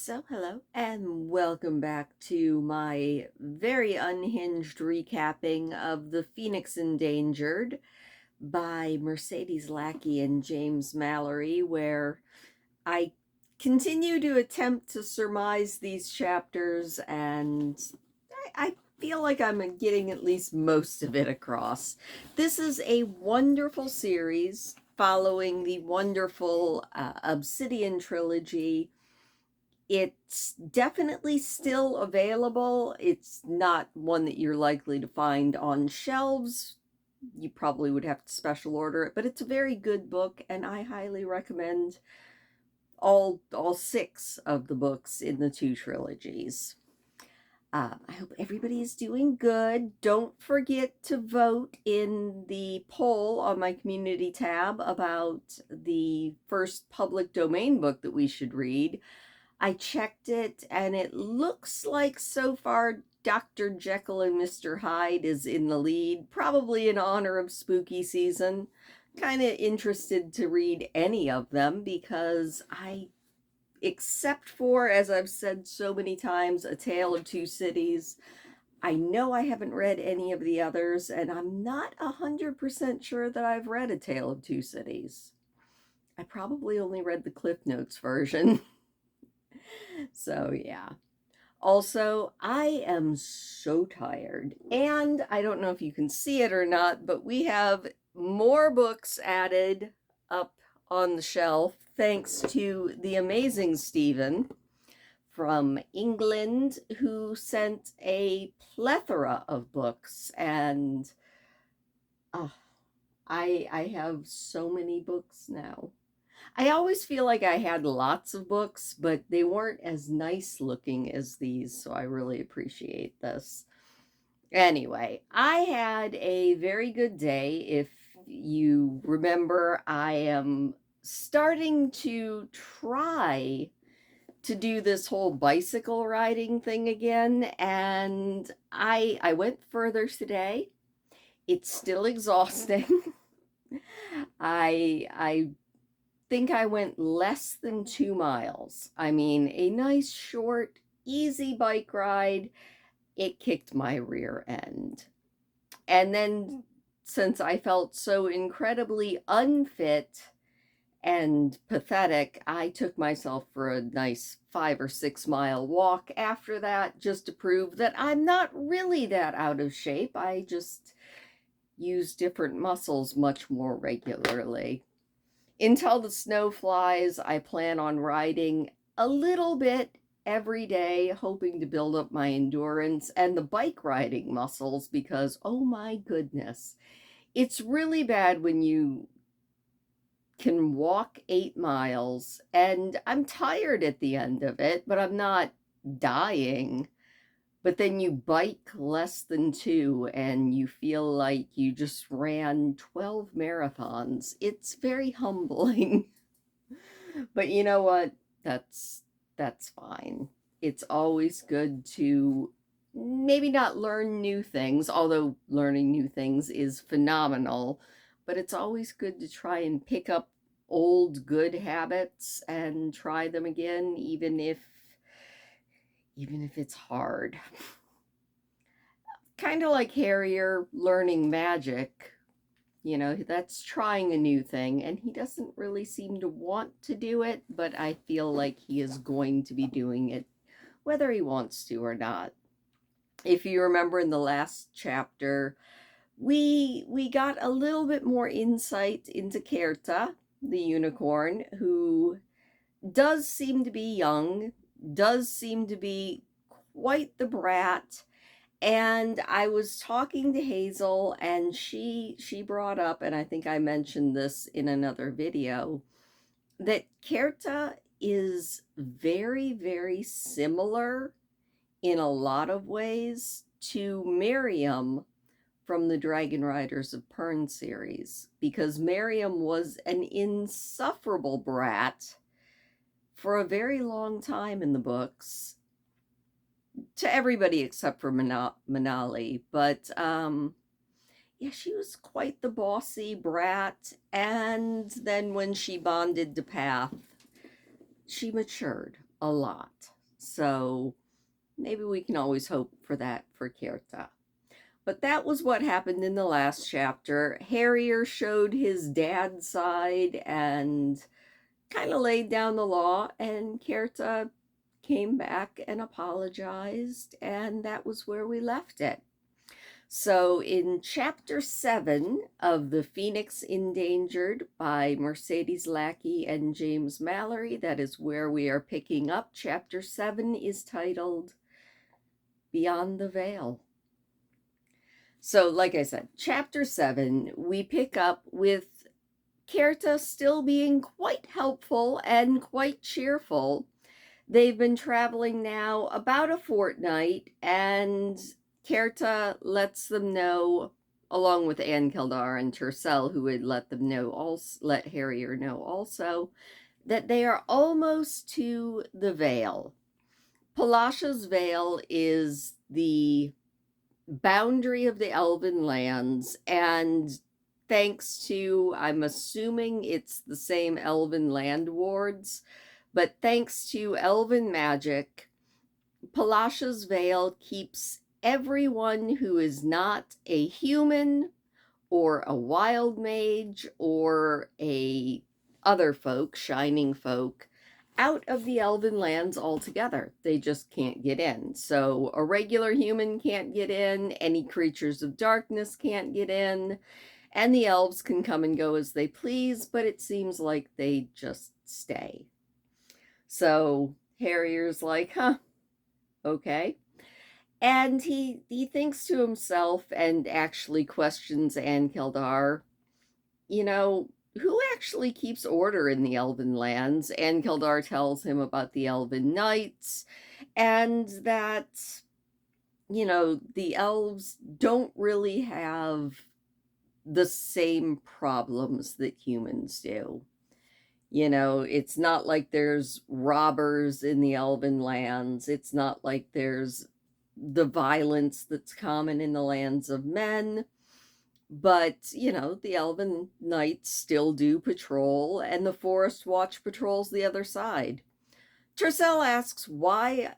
So, hello and welcome back to my very unhinged recapping of the Phoenix Endangered by Mercedes Lackey and James Mallory, where I continue to attempt to surmise these chapters, and I feel like I'm getting at least most of it across. This is a wonderful series following the wonderful Obsidian trilogy. It's definitely still available. It's not one that you're likely to find on shelves. You probably would have to special order it, but it's a very good book, and I highly recommend all six of the books in the two trilogies. I hope everybody is doing good. Don't forget to vote in the poll on my community tab about the first public domain book that we should read. I checked it, and it looks like so far Dr. Jekyll and Mr. Hyde is in the lead, probably in honor of spooky season. Kind of interested to read any of them because except for, as I've said so many times, A Tale of Two Cities, I know I haven't read any of the others, and I'm not 100% sure that I've read A Tale of Two Cities. I probably only read the Cliff Notes version. So, yeah. Also, I am so tired, and I don't know if you can see it or not, but we have more books added up on the shelf thanks to the amazing Stephen from England, who sent a plethora of books, and uh, I have so many books now. I always feel like I had lots of books, but they weren't as nice looking as these, so I really appreciate this. Anyway, I had a very good day. If you remember, I am starting to try to do this whole bicycle riding thing again, and I went further today. It's still exhausting. I think I went less than 2 miles. I mean, a nice, short, easy bike ride. It kicked my rear end. And then, since I felt so incredibly unfit and pathetic, I took myself for a nice 5 or 6 mile walk after that, just to prove that I'm not really that out of shape. I just use different muscles much more regularly. Until the snow flies, I plan on riding a little bit every day, hoping to build up my endurance and the bike riding muscles because, oh my goodness, it's really bad when you can walk 8 miles, and I'm tired at the end of it, but I'm not dying. But then you bike less than two and you feel like you just ran 12 marathons. It's very humbling. But you know what? That's fine. It's always good to maybe not learn new things, although learning new things is phenomenal, but it's always good to try and pick up old good habits and try them again, even if it's hard. Kind of like Harrier learning magic. That's trying a new thing, and he doesn't really seem to want to do it, but I feel like he is going to be doing it whether he wants to or not. If you remember in the last chapter, we got a little bit more insight into Kerta, the unicorn, who does seem to be young, does seem to be quite the brat. And I was talking to Hazel, and she brought up, and I think I mentioned this in another video, that Kerta is very, very similar in a lot of ways to Miriam from the Dragon Riders of Pern series, because Miriam was an insufferable brat for a very long time in the books, to everybody except for Manali. But yeah, she was quite the bossy brat. And then when she bonded to Path, she matured a lot. So maybe we can always hope for that for Kierta. But that was what happened in the last chapter. Harrier showed his dad's side and kind of laid down the law, and Kierta came back and apologized, and that was where we left it. So, in chapter 7 of The Phoenix Endangered by Mercedes Lackey and James Mallory, that is where we are picking up. Chapter 7 is titled Beyond the Veil. So, like I said, chapter 7, we pick up with Kierta still being quite helpful and quite cheerful. They've been traveling now about a fortnight, and Kierta lets them know, along with Ann Kildar and Tercel, who had let them know, also let Harrier know also, that they are almost to the Vale. Palasha's Vale is the boundary of the Elven lands, and thanks to, I'm assuming it's the same Elven land wards, but thanks to Elven magic, Palasha's Veil keeps everyone who is not a human or a wild mage or a other folk, shining folk, out of the elven lands altogether. They just can't get in. So a regular human can't get in, any creatures of darkness can't get in, and the elves can come and go as they please, but it seems like they just stay. So Harrier's like, huh, okay. And he thinks to himself and actually questions Ann Kildar, you know, who actually keeps order in the Elven lands? And Kildar tells him about the Elven Knights, and that, you know, the elves don't really have the same problems that humans do. You know, it's not like there's robbers in the Elven lands. It's not like there's the violence that's common in the lands of men. But, you know, the Elven Knights still do patrol, and the Forest Watch patrols the other side. Tercel asks why,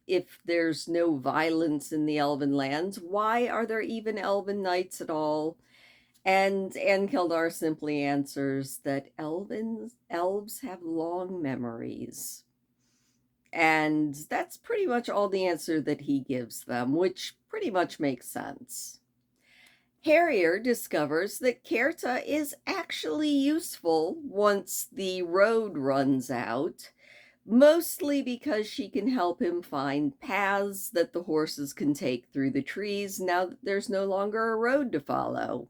if there's no violence in the Elven lands, why are there even Elven Knights at all? And Ann Kildar simply answers that elves have long memories. And that's pretty much all the answer that he gives them, which pretty much makes sense. Harrier discovers that Kierta is actually useful once the road runs out, mostly because she can help him find paths that the horses can take through the trees now that there's no longer a road to follow.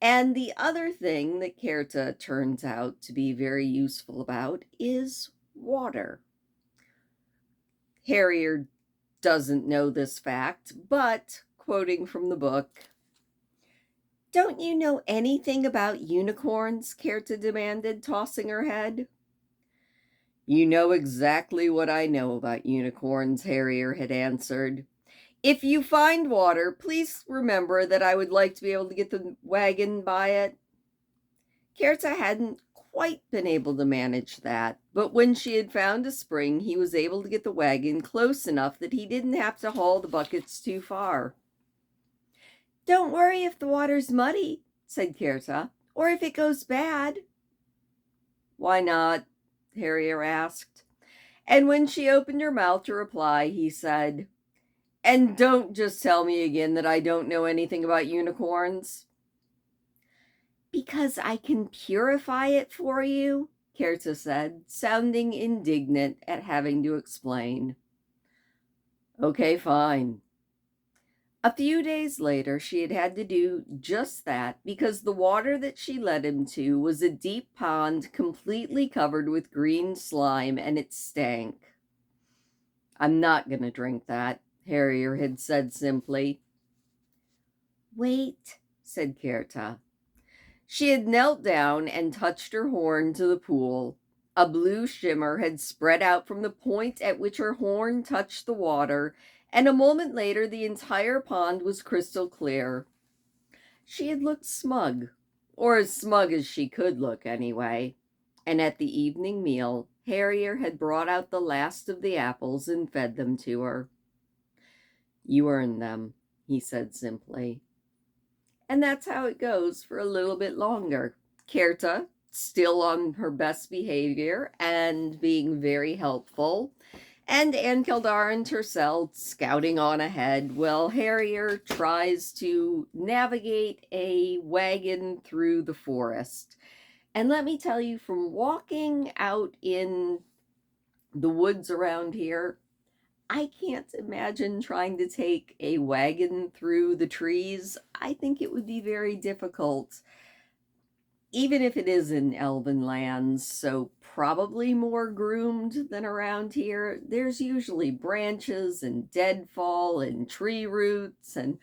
And the other thing that Kierta turns out to be very useful about is water. Harrier doesn't know this fact, but, quoting from the book, "Don't you know anything about unicorns?" Kierta demanded, tossing her head. "You know exactly what I know about unicorns," Harrier had answered. "If you find water, please remember that I would like to be able to get the wagon by it." Kierta hadn't quite been able to manage that, but when she had found a spring, he was able to get the wagon close enough that he didn't have to haul the buckets too far. "Don't worry if the water's muddy," said Kierta, "or if it goes bad." "Why not?" Harrier asked. And when she opened her mouth to reply, he said, "And don't just tell me again that I don't know anything about unicorns." "Because I can purify it for you," Kierta said, sounding indignant at having to explain. "Okay, fine." A few days later, she had to do just that because the water that she led him to was a deep pond completely covered with green slime, and it stank. "I'm not going to drink that," Harrier had said simply. "Wait," said Kierta. She had knelt down and touched her horn to the pool. A blue shimmer had spread out from the point at which her horn touched the water, and a moment later the entire pond was crystal clear. She had looked smug, or as smug as she could look anyway, and at the evening meal, Harrier had brought out the last of the apples and fed them to her. "You earned them," he said simply. And that's how it goes for a little bit longer. Kerta, still on her best behavior and being very helpful, and Ankildar and Tercel scouting on ahead while Harrier tries to navigate a wagon through the forest. And let me tell you, from walking out in the woods around here, I can't imagine trying to take a wagon through the trees. I think it would be very difficult, even if it is in elven lands, so probably more groomed than around here. There's usually branches and deadfall and tree roots and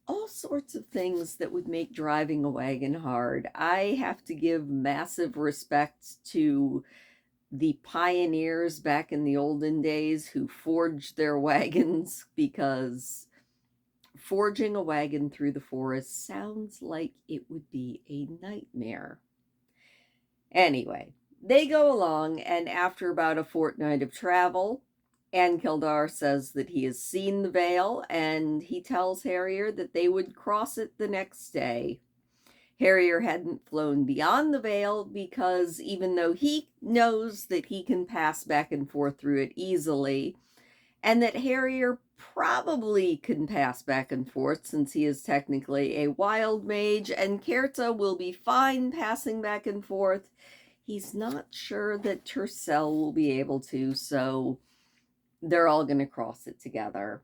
all sorts of things that would make driving a wagon hard. I have to give massive respect to the pioneers back in the olden days who forged their wagons, because forging a wagon through the forest sounds like it would be a nightmare. Anyway, they go along, and after about a fortnight of travel, Ankildar says that he has seen the Vale, and he tells Harrier that they would cross it the next day. Harrier hadn't flown beyond the Vale because even though he knows that he can pass back and forth through it easily, and that Harrier probably can pass back and forth since he is technically a wild mage, and Kerta will be fine passing back and forth, he's not sure that Tercel will be able to, so they're all going to cross it together.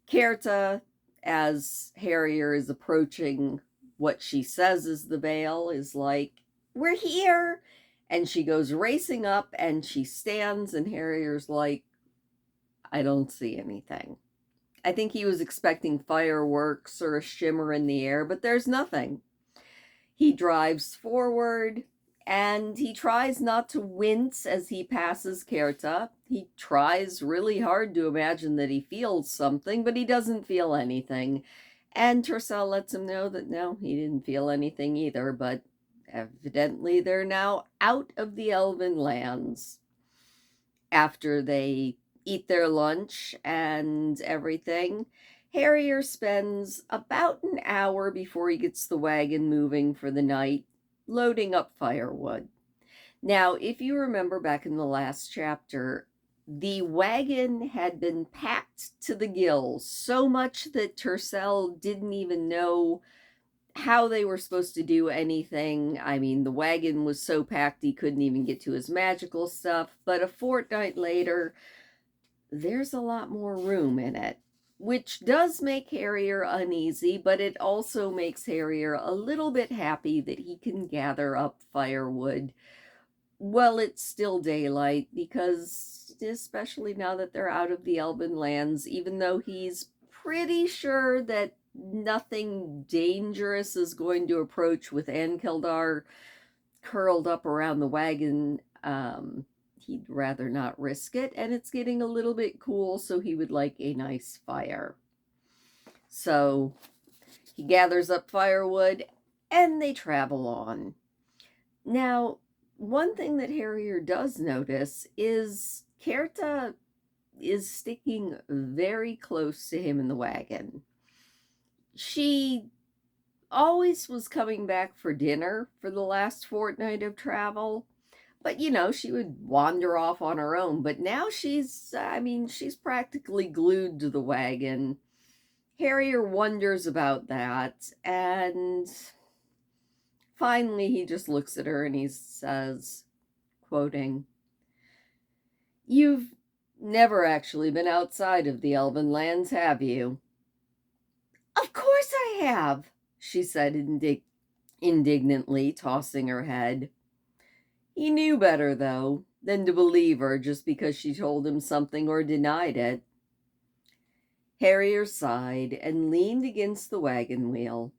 Kerta, as Harrier is approaching what she says is the Vale, is like, "We're here!" And she goes racing up, and she stands, and Harrier's like, "I don't see anything." I think he was expecting fireworks or a shimmer in the air, but there's nothing. He drives forward, and he tries not to wince as he passes Kerta. He tries really hard to imagine that he feels something, but he doesn't feel anything. And Tercel lets him know that no, he didn't feel anything either, but evidently they're now out of the elven lands. After they eat their lunch and everything, Harrier spends about an hour before he gets the wagon moving for the night, loading up firewood. Now, if you remember back in the last chapter, the wagon had been packed to the gills, so much that Tercel didn't even know how they were supposed to do anything. I mean, the wagon was so packed he couldn't even get to his magical stuff. But a fortnight later, there's a lot more room in it, which does make Harrier uneasy, but it also makes Harrier a little bit happy that he can gather up firewood well it's still daylight, because especially now that they're out of the elven lands, even though he's pretty sure that nothing dangerous is going to approach with Ankildar curled up around the wagon, he'd rather not risk it, and it's getting a little bit cool, so he would like a nice fire. So he gathers up firewood, and they travel on. Now, one thing that Harrier does notice is Kerta is sticking very close to him in the wagon. She always was coming back for dinner for the last fortnight of travel, but she would wander off on her own. But now she's practically glued to the wagon. Harrier wonders about that, and finally he just looks at her and he says, quoting, "You've never actually been outside of the elven lands, have you?" "Of course I have," she said indignantly, tossing her head. He knew better, though, than to believe her just because she told him something or denied it. Harrier sighed and leaned against the wagon wheel.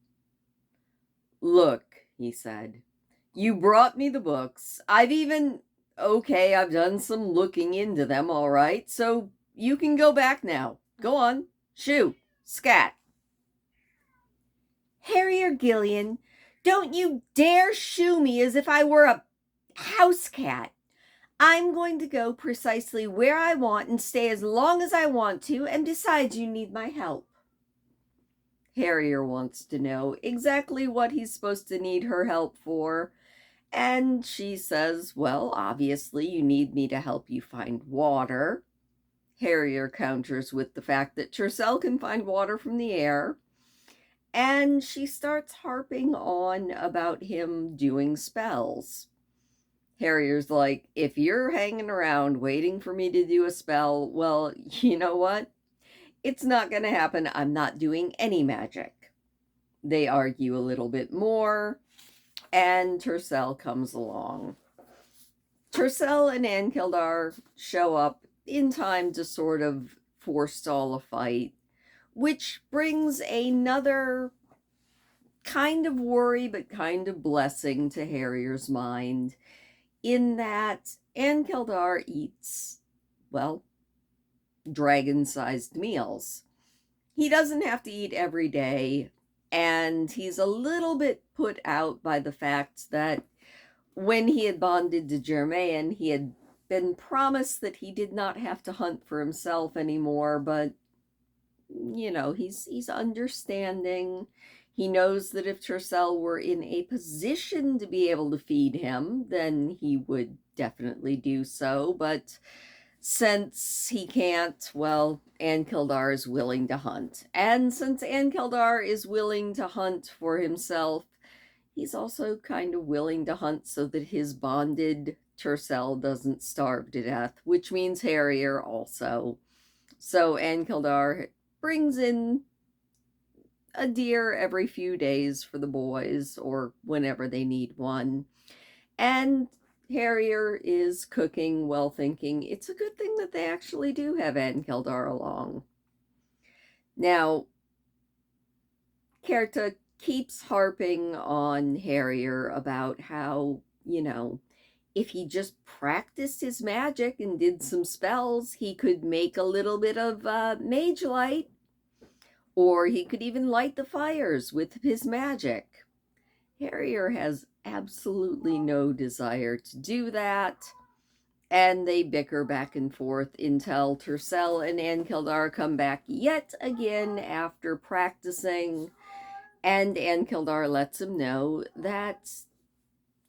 "Look," he said, "you brought me the books. I've done some looking into them, all right, so you can go back now. Go on, shoo, scat." "Harrier Gillian, don't you dare shoo me as if I were a house cat. I'm going to go precisely where I want and stay as long as I want to, and besides, you need my help. Harrier wants to know exactly what he's supposed to need her help for, and she says, well, obviously, you need me to help you find water. Harrier counters with the fact that Tercel can find water from the air, and she starts harping on about him doing spells. Harrier's like, if you're hanging around waiting for me to do a spell, well, you know what? It's not going to happen. I'm not doing any magic. They argue a little bit more, and Tercel comes along. Tercel and Ankildar show up in time to sort of forestall a fight, which brings another kind of worry but kind of blessing to Harrier's mind, in that Ankildar eats, well, dragon-sized meals. He doesn't have to eat every day, and he's a little bit put out by the fact that when he had bonded to Germain, he had been promised that he did not have to hunt for himself anymore, but, you know, he's understanding. He knows that if Tercel were in a position to be able to feed him, then he would definitely do so, but since he can't, well, Ankildar is willing to hunt. And since Ankildar is willing to hunt for himself, he's also kind of willing to hunt so that his bonded Tercel doesn't starve to death, which means Harrier also. So Ankildar brings in a deer every few days for the boys, or whenever they need one. And Harrier is cooking, well, thinking it's a good thing that they actually do have Ankildar along. Now, Kerta keeps harping on Harrier about how, you know, if he just practiced his magic and did some spells, he could make a little bit of mage light, or he could even light the fires with his magic. Harrier has absolutely no desire to do that, and they bicker back and forth until Tercel and Ankildar come back yet again after practicing, and Ankildar lets him know that,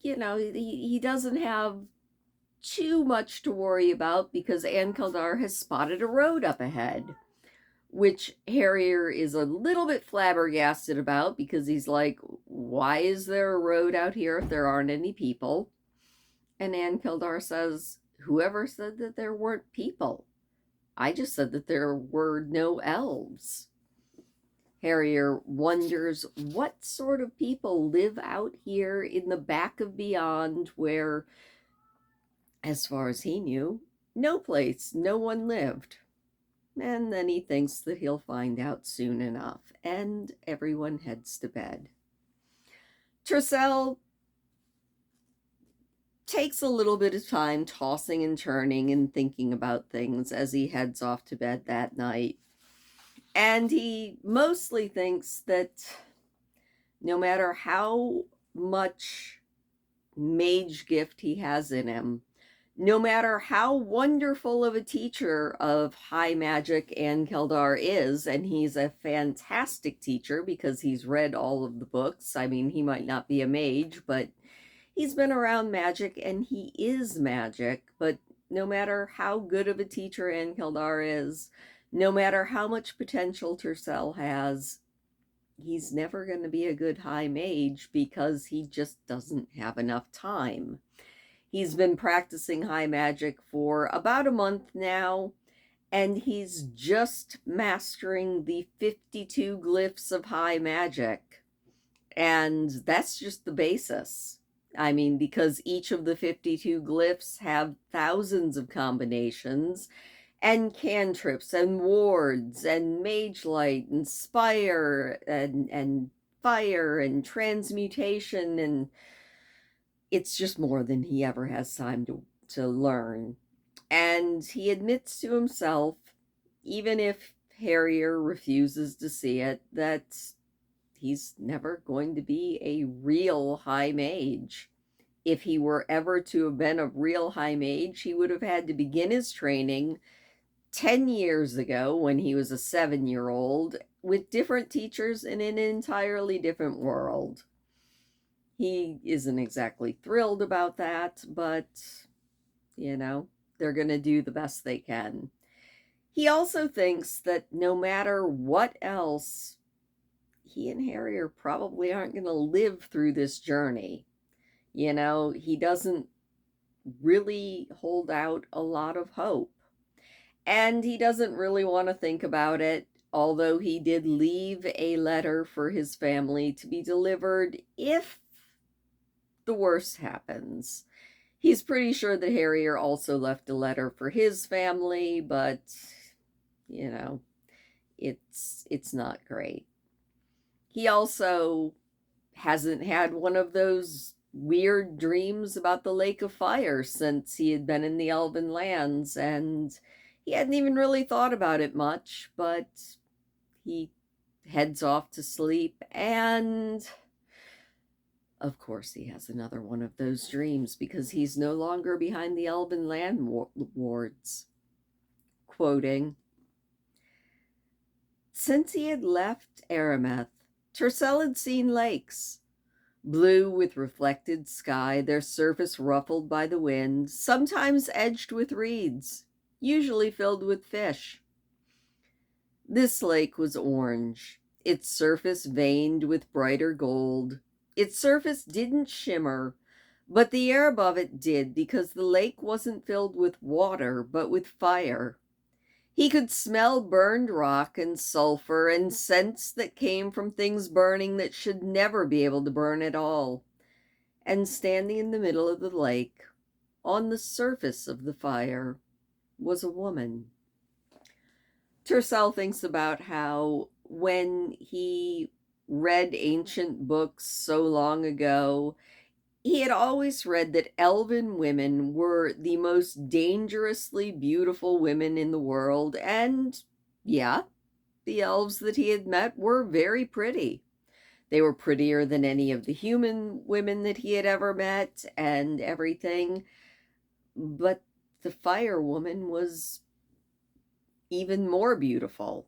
you know, he doesn't have too much to worry about because Ankildar has spotted a road up ahead, which Harrier is a little bit flabbergasted about because he's like, why is there a road out here if there aren't any people? And Ankildar says, whoever said that there weren't people? I just said that there were no elves. Harrier wonders what sort of people live out here in the back of beyond where, as far as he knew, no one lived. And then he thinks that he'll find out soon enough, and everyone heads to bed. Tercel takes a little bit of time tossing and turning and thinking about things as he heads off to bed that night. And he mostly thinks that no matter how much mage gift he has in him, no matter how wonderful of a teacher of high magic Ankildar is, and he's a fantastic teacher because he's read all of the books. I mean, he might not be a mage, but he's been around magic and he is magic. But no matter how good of a teacher Ankildar is, no matter how much potential Tercel has, he's never going to be a good high mage because he just doesn't have enough time. He's been practicing high magic for about a month now, and he's just mastering the 52 glyphs of high magic. And that's just the basis. I mean, because each of the 52 glyphs have thousands of combinations, and cantrips, and wards, and mage light, and spire, and fire, and transmutation, and it's just more than he ever has time to learn. And he admits to himself, even if Harrier refuses to see it, that he's never going to be a real high mage. if he were ever to have been of real high age, he would have had to begin his training 10 years ago when he was a 7-year-old with different teachers in an entirely different world. He isn't exactly thrilled about that, but, they're going to do the best they can. He also thinks that no matter what else, he and Harrier probably aren't going to live through this journey. He doesn't really hold out a lot of hope. And he doesn't really want to think about it, although he did leave a letter for his family to be delivered if the worst happens. He's pretty sure that Harrier also left a letter for his family, but, it's not great. He also hasn't had one of those weird dreams about the Lake of Fire since he had been in the Elven lands, and he hadn't even really thought about it much, but he heads off to sleep, and of course he has another one of those dreams because he's no longer behind the Elven land wards. Quoting, "Since he had left Arameth, Tercel had seen lakes, blue with reflected sky, their surface ruffled by the wind, sometimes edged with reeds, usually filled with fish. This lake was orange, its surface veined with brighter gold. Its surface didn't shimmer, but the air above it did, because the lake wasn't filled with water, but with fire. He could smell burned rock and sulfur and scents that came from things burning that should never be able to burn at all. And standing in the middle of the lake, on the surface of the fire, was a woman." Tercel thinks about how when he read ancient books so long ago, he had always read that elven women were the most dangerously beautiful women in the world, and yeah, the elves that he had met were very pretty. They were prettier than any of the human women that he had ever met and everything, but the fire woman was even more beautiful.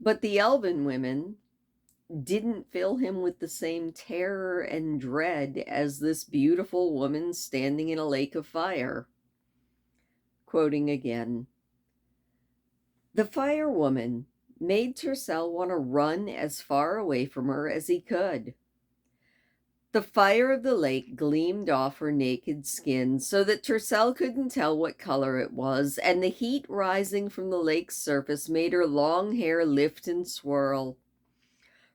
But the elven women didn't fill him with the same terror and dread as this beautiful woman standing in a lake of fire. Quoting again, "The fire woman made Tercel want to run as far away from her as he could. The fire of the lake gleamed off her naked skin so that Tercel couldn't tell what color it was, and the heat rising from the lake's surface made her long hair lift and swirl.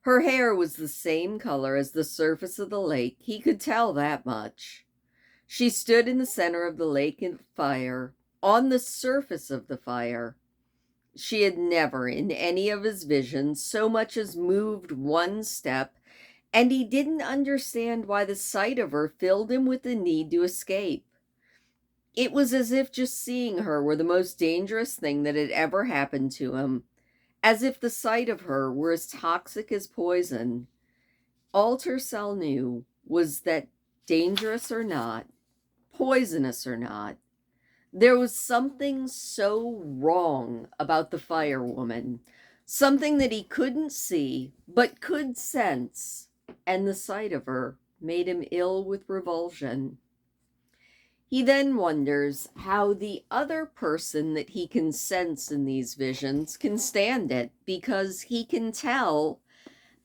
Her hair was the same color as the surface of the lake, he could tell that much. She stood in the center of the lake of fire, on the surface of the fire. She had never, in any of his visions, so much as moved one step, and he didn't understand why the sight of her filled him with the need to escape. It was as if just seeing her were the most dangerous thing that had ever happened to him, as if the sight of her were as toxic as poison. All Tercel knew was that, dangerous or not, poisonous or not, there was something so wrong about the fire woman, something that he couldn't see but could sense, and the sight of her made him ill with revulsion. He then wonders how the other person that he can sense in these visions can stand it, because he can tell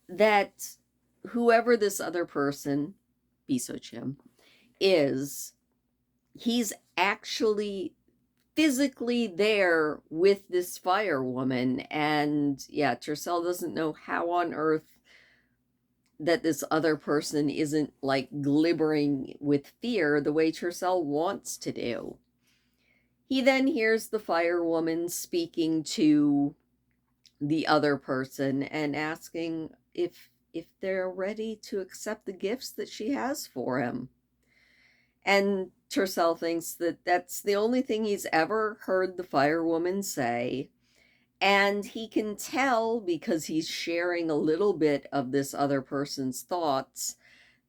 that whoever this other person, Bisochim, is, he's actually physically there with this fire woman. And yeah, Tercel doesn't know how on earth that this other person isn't like glibbering with fear the way Tercel wants to do. He then hears the fire woman speaking to the other person and asking if they're ready to accept the gifts that she has for him. And Tercel thinks that that's the only thing he's ever heard the fire woman say. And he can tell, because he's sharing a little bit of this other person's thoughts,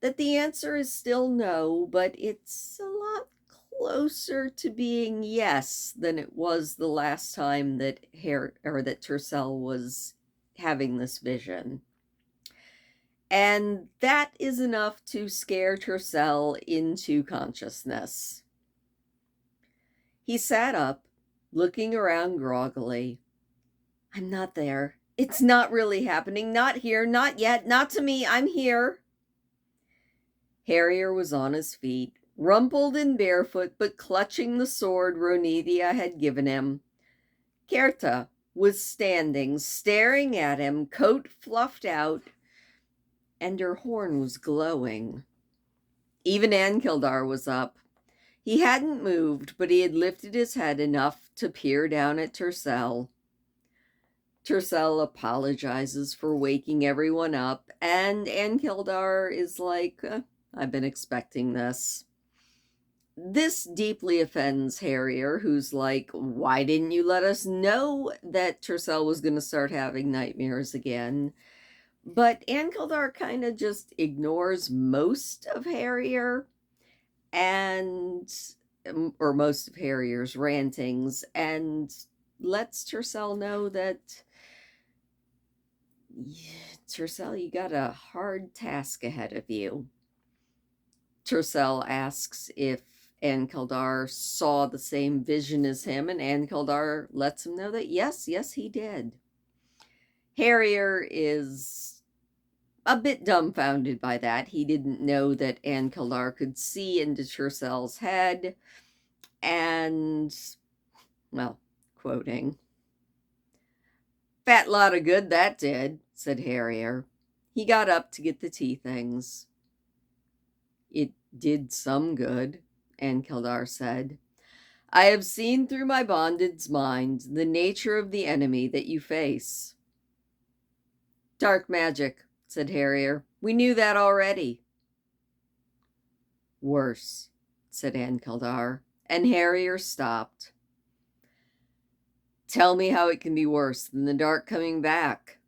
that the answer is still no, but it's a lot closer to being yes than it was the last time that that Tercel was having this vision. And that is enough to scare Tercel into consciousness. He sat up, looking around groggily. I'm not there. It's not really happening. Not here. Not yet. Not to me. I'm here. Harrier was on his feet, rumpled and barefoot, but clutching the sword Ronithia had given him. Kerta was standing, staring at him, coat fluffed out, and her horn was glowing. Even Ankildar was up. He hadn't moved, but he had lifted his head enough to peer down at Tercel. Tercel apologizes for waking everyone up, and Ankildar is like, I've been expecting this. This deeply offends Harrier, who's like, why didn't you let us know that Tercel was going to start having nightmares again? But Ankildar kind of just ignores most of Harrier or most of Harrier's rantings, and lets Tercel know that, Tercel, you got a hard task ahead of you. Tercel asks if Ankildar saw the same vision as him, and Ankildar lets him know that yes, he did. Harrier is a bit dumbfounded by that. He didn't know that Ankildar could see into Tercel's head, and, well, quoting, "Fat lot of good that did," said Harrier. He got up to get the tea things. "It did some good," Ankildar said. "I have seen through my bonded's mind the nature of the enemy that you face." "Dark magic," said Harrier. "We knew that already." "Worse," said Ankildar, and Harrier stopped. "Tell me how it can be worse than the dark coming back."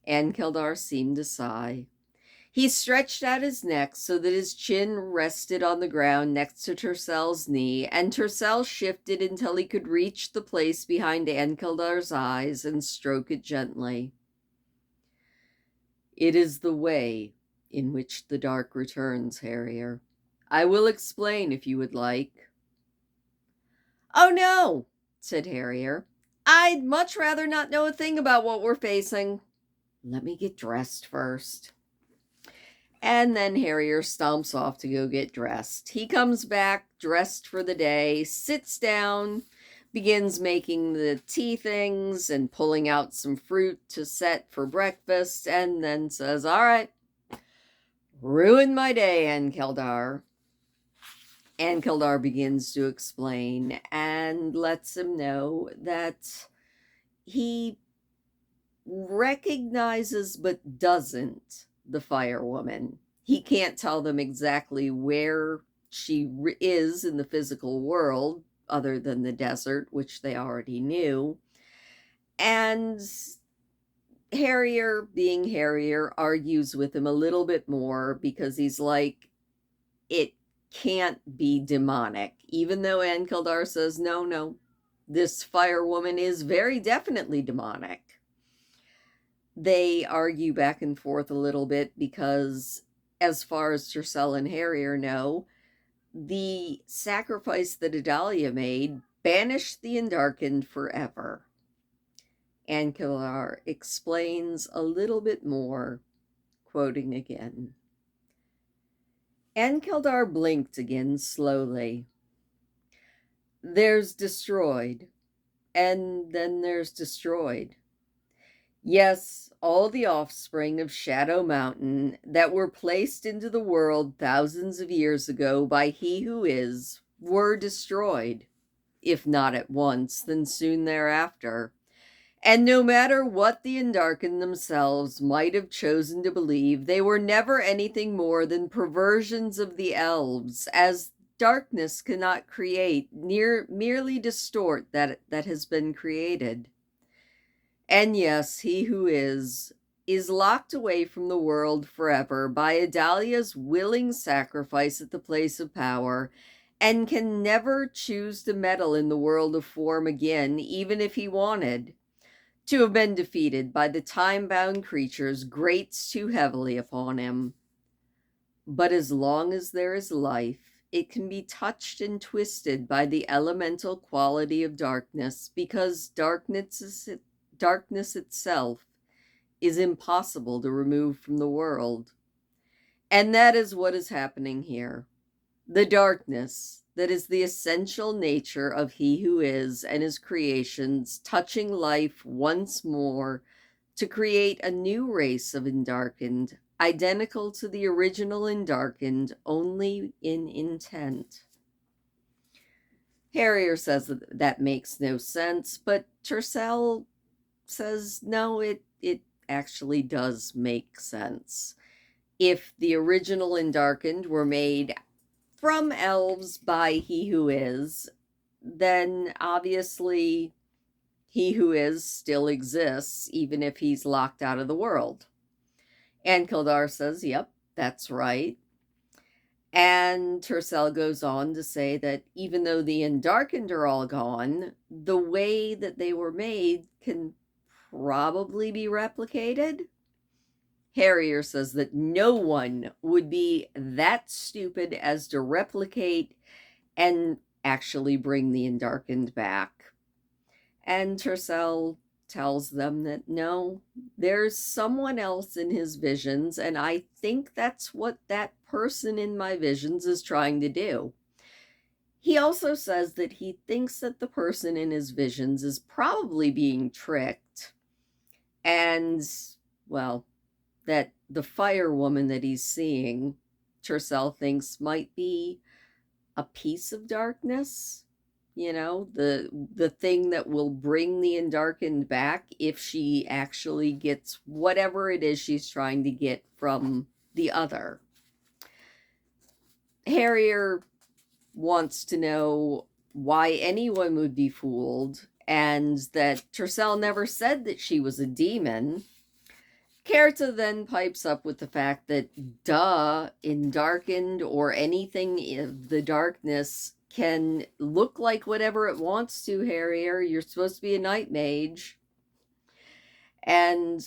Ankildar seemed to sigh. He stretched out his neck so that his chin rested on the ground next to Tercel's knee, and Tercel shifted until he could reach the place behind Ankildar's eyes and stroke it gently. "It is the way in which the dark returns, Harrier. I will explain if you would like." "Oh no," said Harrier. "I'd much rather not know a thing about what we're facing. Let me get dressed first." And then Harrier stomps off to go get dressed. He comes back dressed for the day, sits down, begins making the tea things and pulling out some fruit to set for breakfast, and then says, "All right, ruin my day, Ankildar." Ankildar begins to explain and lets him know that he recognizes but doesn't the fire woman. He can't tell them exactly where she is in the physical world, other than the desert, which they already knew. And Harrier, being Harrier, argues with him a little bit more because he's like, it can't be demonic, even though Ankildar says, no, this fire woman is very definitely demonic. They argue back and forth a little bit because, as far as Tercel and Harrier know, the sacrifice that Adalia made banished the Endarkened forever. Ankildar explains a little bit more, quoting again. Ankildar blinked again slowly. "There's destroyed, and then there's destroyed. Yes, all the offspring of Shadow Mountain that were placed into the world thousands of years ago by He Who Is were destroyed, if not at once, then soon thereafter. And no matter what the Endarkened themselves might have chosen to believe, they were never anything more than perversions of the elves, as darkness cannot create, merely distort that has been created. And yes, He Who Is is locked away from the world forever by Adalia's willing sacrifice at the place of power, and can never choose to meddle in the world of form again, even if he wanted. To have been defeated by the time-bound creatures grates too heavily upon him. But as long as there is life, it can be touched and twisted by the elemental quality of darkness, because darkness itself is impossible to remove from the world. And that is what is happening here. The darkness that is the essential nature of he who is and his creations, touching life once more to create a new race of Endarkened, identical to the original Endarkened, only in intent. Harrier says that makes no sense, but Tercel says no, it actually does make sense. If the original Endarkened were made from elves by he who is, then obviously he who is still exists, even if he's locked out of the world. And Kildar says, yep, that's right. And Tercel goes on to say that even though the Endarkened are all gone, the way that they were made can probably be replicated. Harrier says that no one would be that stupid as to replicate and actually bring the Endarkened back. And Tercel tells them that no, there's someone else in his visions, and I think that's what that person in my visions is trying to do. He also says that he thinks that the person in his visions is probably being tricked, and, well, that the fire woman that he's seeing, Tercel thinks might be a piece of darkness, you know, the thing that will bring the Endarkened back if she actually gets whatever it is she's trying to get from the other. Harrier wants to know why anyone would be fooled, and that Tercel never said that she was a demon. Kerta then pipes up with the fact that, Endarkened or anything in the darkness can look like whatever it wants to, Harrier. You're supposed to be a night mage. And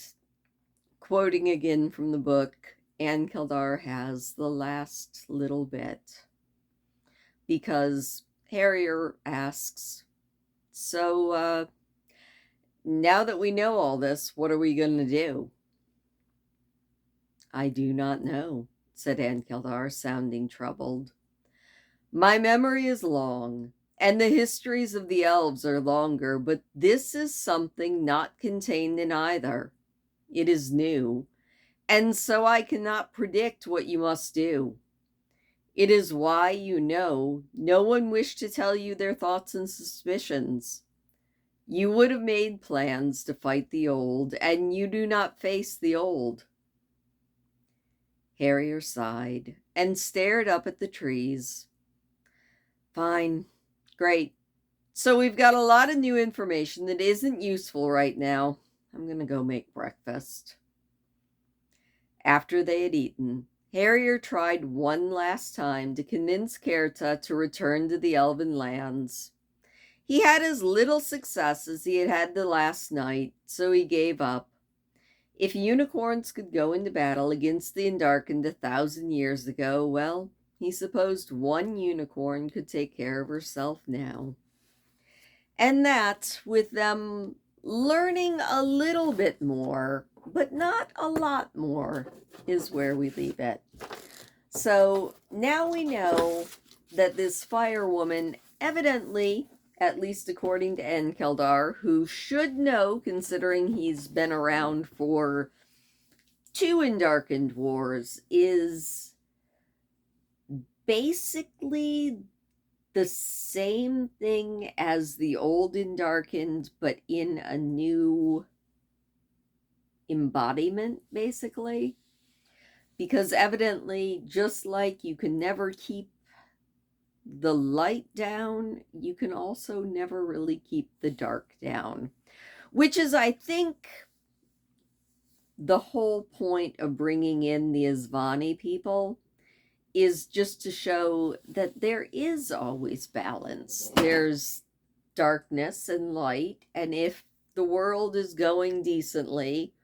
quoting again from the book, Ann Kildar has the last little bit. Because Harrier asks, so, now that we know all this, what are we going to do? I do not know, said Ann Kildar, sounding troubled. My memory is long, and the histories of the elves are longer, but this is something not contained in either. It is new, and so I cannot predict what you must do. It is why, no one wished to tell you their thoughts and suspicions. You would have made plans to fight the old, and you do not face the old. Harrier sighed and stared up at the trees. Fine. Great. So we've got a lot of new information that isn't useful right now. I'm going to go make breakfast. After they had eaten, Harrier tried one last time to convince Kerta to return to the elven lands. He had as little success as he had had the last night, so he gave up. If unicorns could go into battle against the Endarkened 1,000 years ago, well, he supposed one unicorn could take care of herself now. And that, with them learning a little bit more, but not a lot more, is where we leave it. So now we know that this fire woman evidently, at least according to Ann Kildar, who should know considering he's been around for 2 Endarkened wars, is basically the same thing as the old Endarkened, but in a new embodiment, basically. Because evidently, just like you can never keep the light down, you can also never really keep the dark down. Which is, I think, the whole point of bringing in the Isvani people is just to show that there is always balance. There's darkness and light, and if the world is going decently,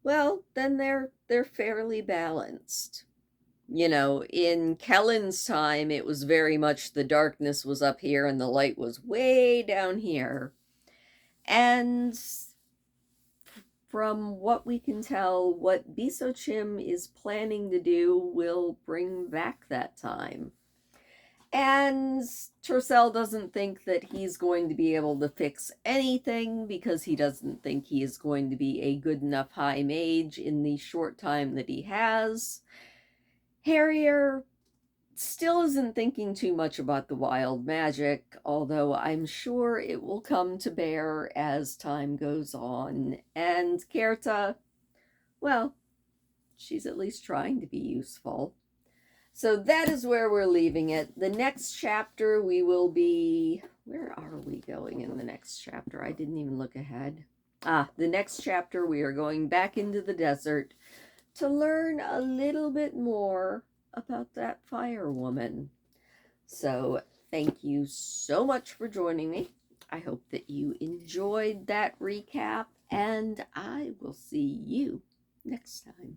well, then they're fairly balanced. You know, in Kellen's time, it was very much the darkness was up here and the light was way down here. And from what we can tell, what Bisochim is planning to do will bring back that time. And Tercel doesn't think that he's going to be able to fix anything because he doesn't think he is going to be a good enough high mage in the short time that he has. Harrier still isn't thinking too much about the wild magic, although I'm sure it will come to bear as time goes on. And Kerta, well, she's at least trying to be useful. So that is where we're leaving it. The next chapter we will be... Where are we going in the next chapter? I didn't even look ahead. The next chapter we are going back into the desert to learn a little bit more about that fire woman. So thank you so much for joining me. I hope that you enjoyed that recap, and I will see you next time.